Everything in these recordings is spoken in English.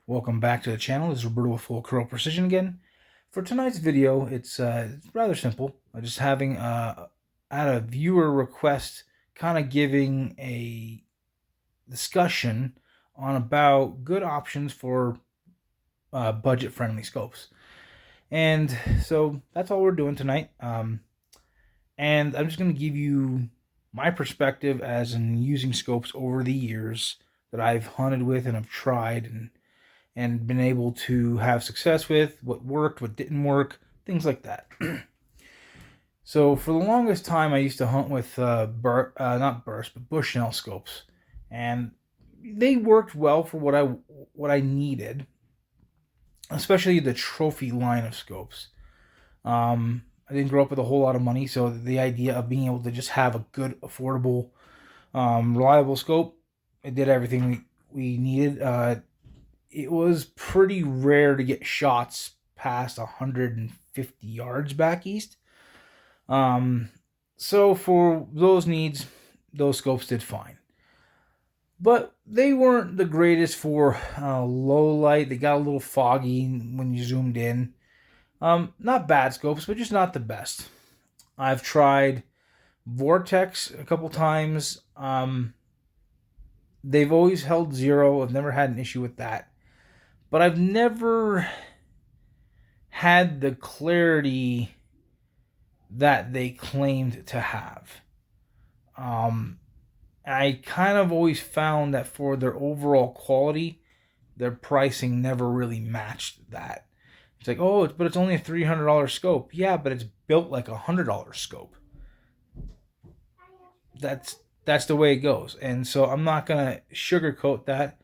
Welcome back to the channel. This is Roberto with Full Curl Precision again. For tonight's video, it's rather simple. I'm just having at a viewer request, kind of giving a discussion on about good options for budget-friendly scopes. And so that's all we're doing tonight. And I'm just going to give you my perspective as in using scopes over the years that I've hunted with and have tried and been able to have success with, what worked, what didn't work, things like that. So for the longest time, I used to hunt with not burst, but Bushnell scopes, and they worked well for what I needed, especially the trophy line of scopes. I didn't grow up with a whole lot of money, so the idea of being able to just have a good, affordable, reliable scope, it did everything we needed. It was pretty rare to get shots past 150 yards back east. So for those needs, those scopes did fine. But they weren't the greatest for low light. They got a little foggy when you zoomed in. Not bad scopes, but just not the best. I've tried Vortex a couple times. They've always held zero. I've never had an issue with that. But I've never had the clarity that they claimed to have. I kind of always found that for their overall quality, their pricing never really matched that. It's like, oh, but it's only a $300 scope. Yeah, but it's built like a $100 scope. That's the way it goes. And so I'm not gonna sugarcoat that.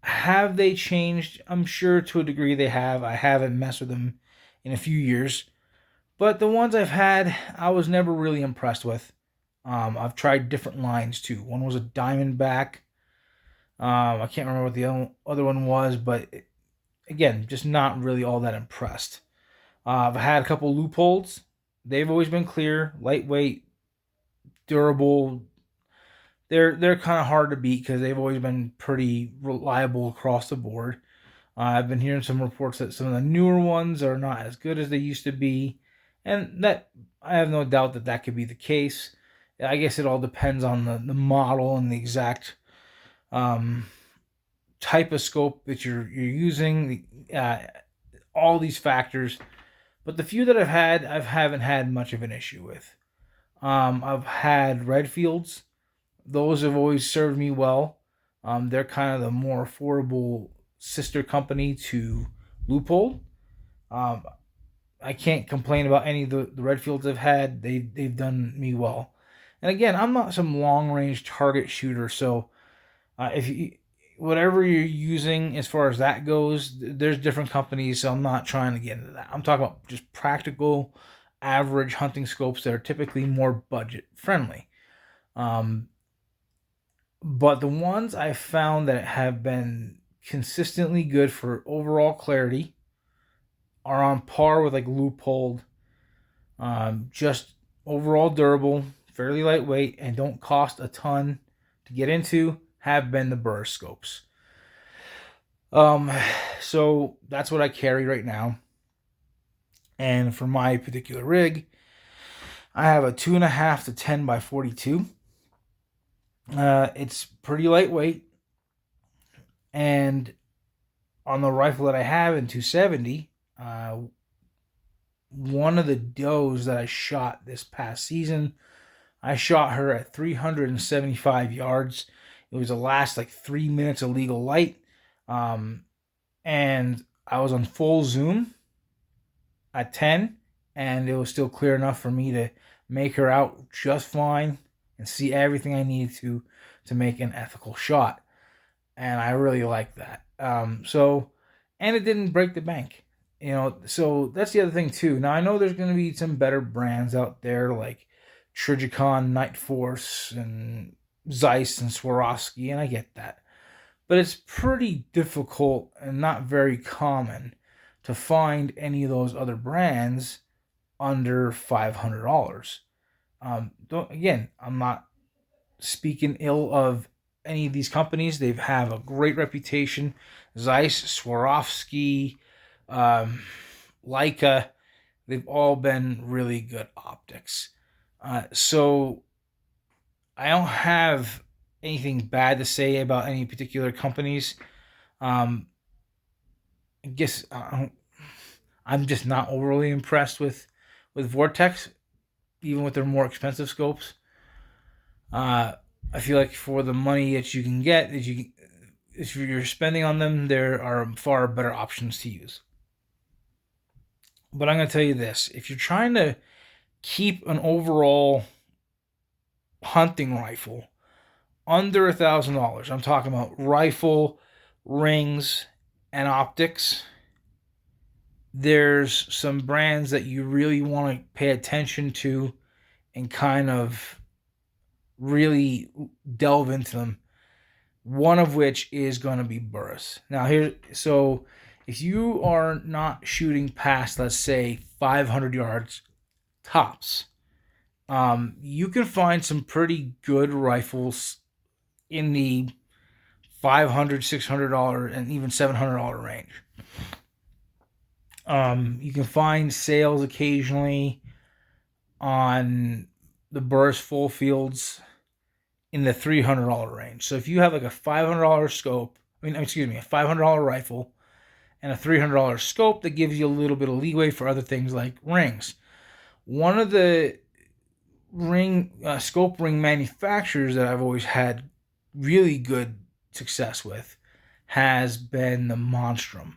Have they changed? I'm sure to a degree they have. I haven't messed with them in a few years. But the ones I've had, I was never really impressed with. I've tried different lines too. One was a Diamondback. I can't remember what the other one was, but again, just not really all that impressed. I've had a couple Loopholds. They've always been clear, lightweight, durable. They're kind of hard to beat because they've always been pretty reliable across the board. I've been hearing some reports that some of the newer ones are not as good as they used to be, and that I have no doubt that that could be the case. I guess it all depends on the model and the exact type of scope that you're using. All these factors, but the few that I've had, I haven't had much of an issue with. I've had Redfields. Those have always served me well. They're kind of the more affordable sister company to Loophole. I can't complain about any of the Redfields I've had. They've done me well. And again, I'm not some long range target shooter, so if you whatever you're using as far as that goes, there's different companies, so I'm not trying to get into that. I'm talking about just practical, average hunting scopes that are typically more budget friendly. But the ones I found that have been consistently good for overall clarity are on par with like Loophole. Just overall durable, fairly lightweight, and don't cost a ton to get into, have been the Burr scopes. So that's what I carry right now. And for my particular rig, I have a 2.5 to 10 by 42. It's pretty lightweight, and on the rifle that I have in 270, one of the does that I shot this past season, I shot her at 375 yards. It was the last like 3 minutes of legal light, and I was on full zoom at 10, and it was still clear enough for me to make her out just fine and see everything I needed to make an ethical shot. And I really like that. And it didn't break the bank. So that's the other thing too. Now I know there's going to be some better brands out there like Trijicon, Night Force, and Zeiss and Swarovski, and I get that. But it's pretty difficult and not very common to find any of those other brands under $500. Again, I'm not speaking ill of any of these companies. They have a great reputation. Zeiss, Swarovski, Leica, they've all been really good optics. So I don't have anything bad to say about any particular companies. Um, I guess I'm just not overly impressed with Vortex, even with their more expensive scopes. I feel like for the money that you can get, if you're spending on them, there are far better options to use. But I'm going to tell you this: if you're trying to keep an overall hunting rifle under $1,000, I'm talking about rifle, rings, and optics. There's some brands that you really want to pay attention to and kind of really delve into them. One of which is going to be Burris. Now so if you are not shooting past, let's say, 500 yards tops, you can find some pretty good rifles in the $500, $600, and even $700 range. You can find sales occasionally on the Burris full fields in the $300 range. So if you have like a $500 scope, a $500 rifle and a $300 scope, that gives you a little bit of leeway for other things like rings. One of the scope ring manufacturers that I've always had really good success with has been the Monstrum.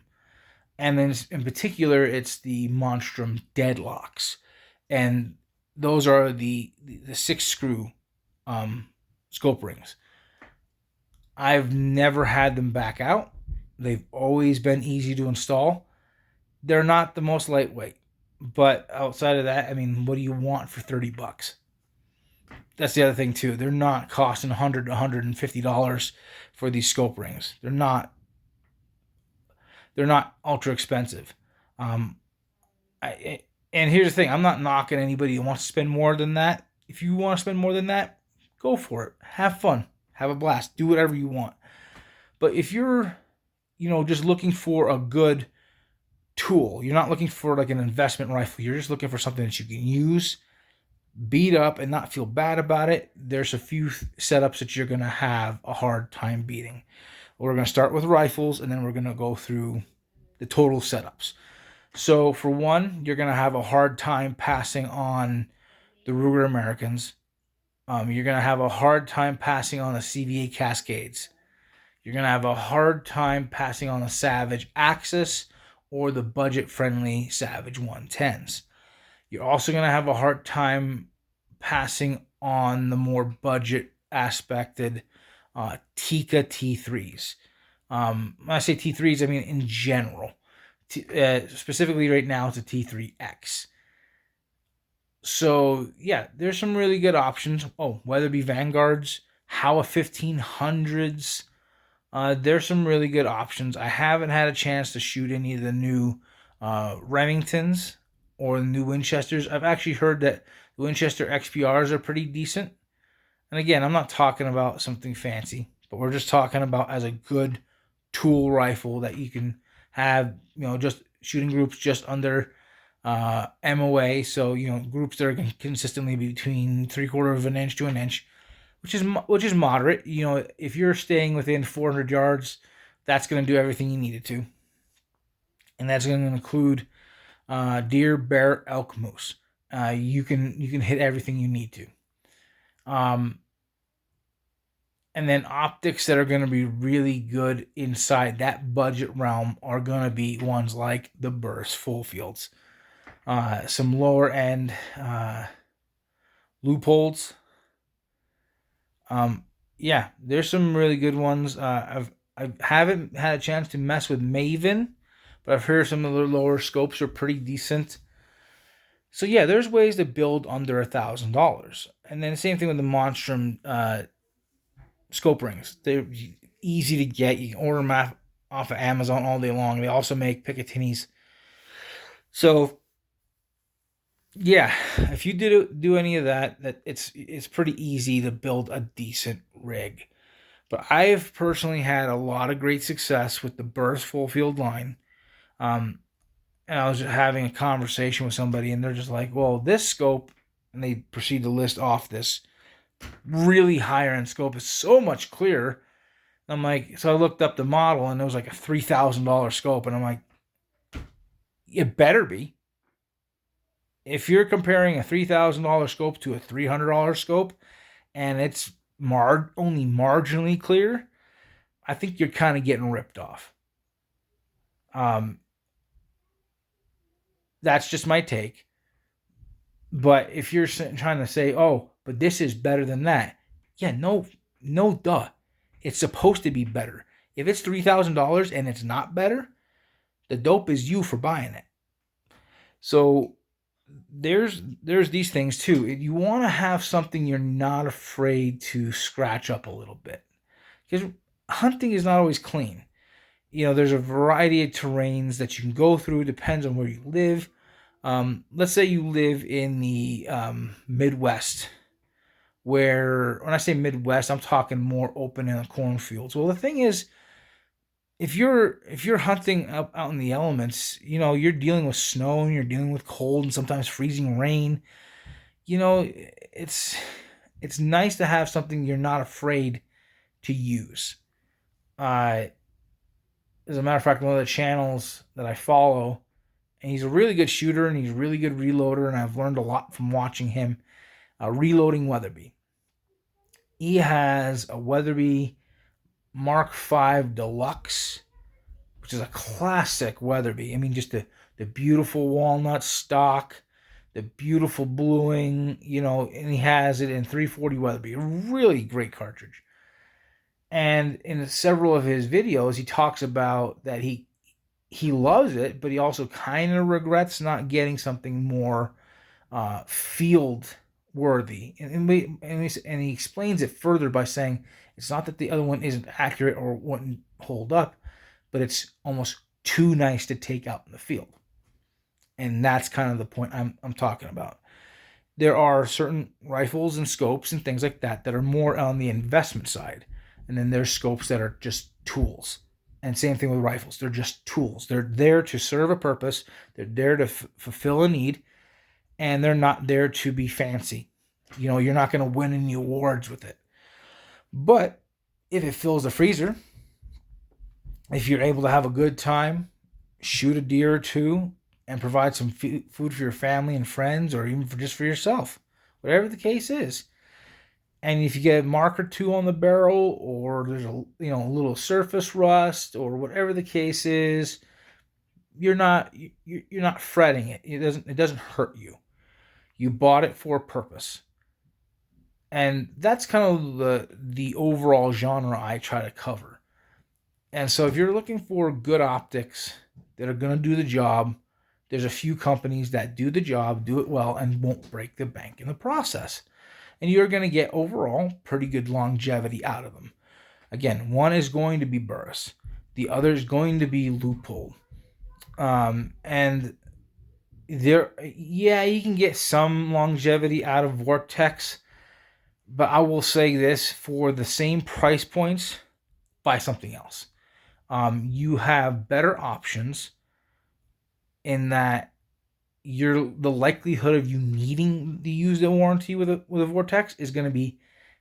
And then in particular, it's the Monstrum Deadlocks. And those are the 6-screw scope rings. I've never had them back out. They've always been easy to install. They're not the most lightweight, but outside of that, I mean, what do you want for $30? That's the other thing too. They're not costing $100 to $150 for these scope rings. They're not ultra expensive. And here's the thing: I'm not knocking anybody who wants to spend more than that. If you want to spend more than that, go for it. Have fun. Have a blast. Do whatever you want. But if you're, just looking for a good tool, you're not looking for like an investment rifle. You're just looking for something that you can use, beat up, and not feel bad about it. There's a few setups that you're going to have a hard time beating. We're going to start with rifles, and then we're going to go through the total setups. So for one, you're going to have a hard time passing on the Ruger Americans. You're going to have a hard time passing on the CVA Cascades. You're going to have a hard time passing on the Savage Axis or the budget-friendly Savage 110s. You're also going to have a hard time passing on the more budget-aspected Tikka T3s. When I say T3s, I mean in general. Specifically right now, it's a T3X. So, yeah, there's some really good options. Weatherby Vanguards, Howa 1500s. There's some really good options. I haven't had a chance to shoot any of the new Remingtons or the new Winchesters. I've actually heard that the Winchester XPRs are pretty decent. And again, I'm not talking about something fancy, but we're just talking about as a good tool rifle that you can have, just shooting groups just under MOA. So, groups that are consistently between 3/4 of an inch to an inch, which is moderate. If you're staying within 400 yards, that's going to do everything you need it to. And that's going to include deer, bear, elk, moose. You can hit everything you need to. And then optics that are going to be really good inside that budget realm are going to be ones like the Burris full fields. Some lower end loopholes. There's some really good ones. I haven't had a chance to mess with Maven, but I've heard some of the lower scopes are pretty decent. So yeah, there's ways to build under $1,000. And then the same thing with the Monstrum scope rings. They're easy to get. You can order them off of Amazon all day long. They also make Picatinis. So yeah, if you do any of that, it's pretty easy to build a decent rig. But I've personally had a lot of great success with the Burris full field line. Um, and I was just having a conversation with somebody, and they're just like, "Well, this scope," and they proceed to list off this really higher end scope is so much clearer. I'm like, so I looked up the model, and it was like a $3,000 scope, and I'm like, it better be. If you're comparing a $3,000 scope to a $300 scope, and it's only marginally clear, I think you're kind of getting ripped off. Um, that's just my take. But if you're trying to say, "Oh, but this is better than that," yeah, no, no, duh, it's supposed to be better. If it's $3,000 and it's not better, the dope is you for buying it. So there's these things too. You want to have something you're not afraid to scratch up a little bit, because hunting is not always clean. There's a variety of terrains that you can go through. Depends on where you live. Let's say you live in the Midwest, where when I say Midwest, I'm talking more open in the cornfields. Well, the thing is, if you're hunting out in the elements, you're dealing with snow and you're dealing with cold and sometimes freezing rain. It's nice to have something you're not afraid to use. As a matter of fact, one of the channels that I follow, and he's a really good shooter and he's a really good reloader, and I've learned a lot from watching him. Reloading Weatherby. He has a Weatherby Mark V Deluxe, which is a classic Weatherby. I mean, just the beautiful walnut stock, the beautiful bluing, and he has it in 340 Weatherby. A really great cartridge. And in several of his videos, he talks about that he loves it, but he also kind of regrets not getting something more field worthy. And he explains it further by saying it's not that the other one isn't accurate or wouldn't hold up, but it's almost too nice to take out in the field. And that's kind of the point I'm talking about. There are certain rifles and scopes and things like that are more on the investment side. And then there's scopes that are just tools. And same thing with rifles. They're just tools. They're there to serve a purpose. They're there to fulfill a need. And they're not there to be fancy. You're not going to win any awards with it. But if it fills the freezer, if you're able to have a good time, shoot a deer or two, and provide some food for your family and friends, or even just for yourself, whatever the case is. And if you get a mark or two on the barrel, or there's a little surface rust, or whatever the case is, you're not fretting it. It doesn't hurt you. You bought it for a purpose. And that's kind of the overall genre I try to cover. And so if you're looking for good optics that are going to do the job, there's a few companies that do the job, do it well, and won't break the bank in the process. And you're going to get overall pretty good longevity out of them. Again, one is going to be Burris. The other is going to be Leupold. And you can get some longevity out of Vortex, but I will say this, for the same price points, buy something else. You have better options in that the likelihood of you needing to use the warranty with a Vortex is going to be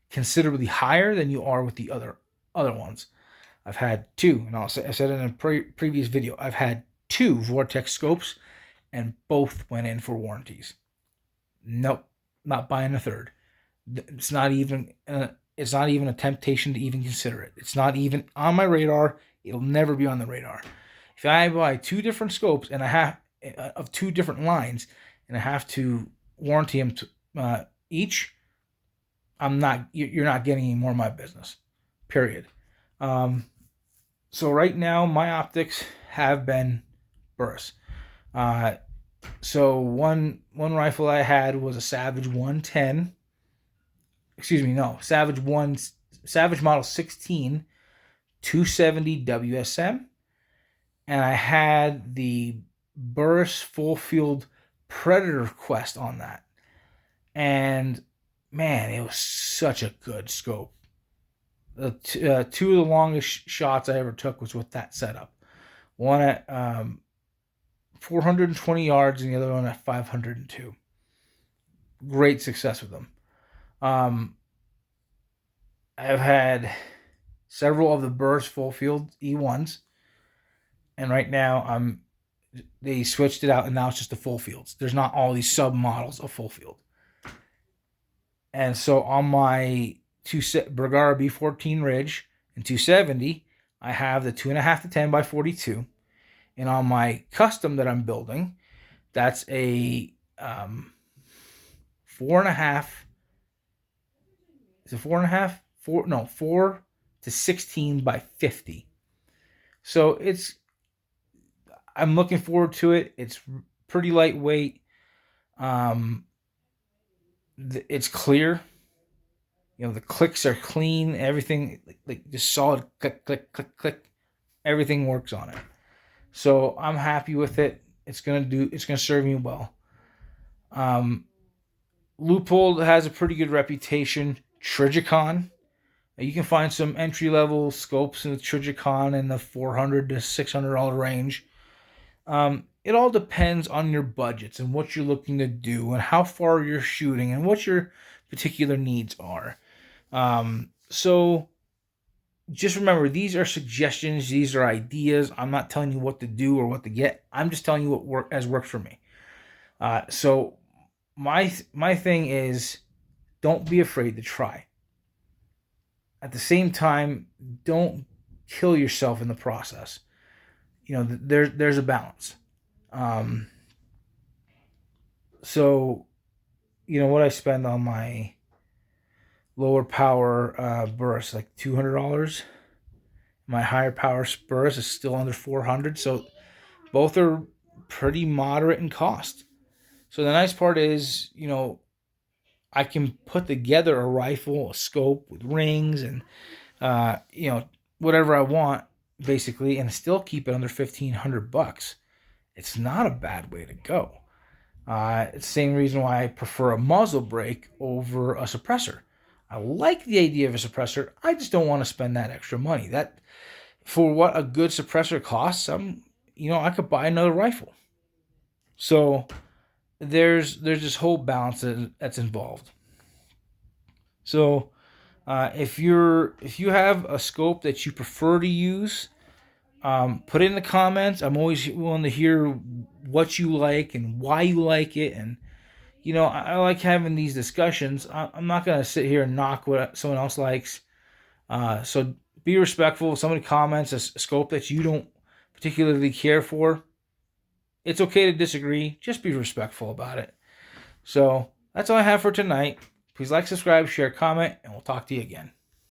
considerably higher than you are with the other ones. I've had two, and I said in a previous video, I've had two Vortex scopes, and both went in for warranties. Nope, not buying a third. It's not even a temptation to even consider it. It's not even on my radar. It'll never be on the radar. If I buy two different scopes and I have of two different lines, and I have to warranty them each, you're not getting any more of my business. Period. So right now, my optics have been Burris. So one rifle I had was a Savage 110. Savage Model 16 270 WSM, and I had the Burris Full Field Predator Quest on that. And man, it was such a good scope. two of the longest shots I ever took was with that setup. One at 420 yards and the other one at 502. Great success with them. I've had several of the Burris full field E1s, and right now they switched it out, and now it's just the full fields. There's not all these sub models of full field. And so on my Bergara B14 Ridge and 270, I have the 2.5 to 10 by 42. And on my custom that I'm building, that's a 4.5. Is it 4.5? 4 to 16 by 50. So I'm looking forward to it. It's pretty lightweight. It's clear. The clicks are clean. Everything like just solid click, click, click, click. Everything works on it. So I'm happy with it. It's gonna serve me well. Leupold has a pretty good reputation. Trijicon. You can find some entry-level scopes in the Trijicon in the $400 to $600 range. It all depends on your budgets and what you're looking to do and how far you're shooting and what your particular needs are. So just remember, these are suggestions. These are ideas. I'm not telling you what to do or what to get. I'm just telling you what worked for me. So my thing is, don't be afraid to try. At the same time, don't kill yourself in the process. There's a balance. So, what I spend on my lower power Burris, like $200. My higher power Burris is still under $400. So both are pretty moderate in cost. So the nice part is, I can put together a rifle, a scope with rings and, whatever I want, basically, and still keep it under $1,500. It's not a bad way to go. It's the same reason why I prefer a muzzle brake over a suppressor. I like the idea of a suppressor. I just don't want to spend that extra money. That, for what a good suppressor costs, I could buy another rifle. So there's this whole balance that's involved. So if you have a scope that you prefer to use, put it in the comments. I'm always willing to hear what you like and why you like it. And, I like having these discussions. I'm not going to sit here and knock what someone else likes. So be respectful. If somebody comments a scope that you don't particularly care for, it's okay to disagree. Just be respectful about it. So that's all I have for tonight. Please like, subscribe, share, comment, and we'll talk to you again.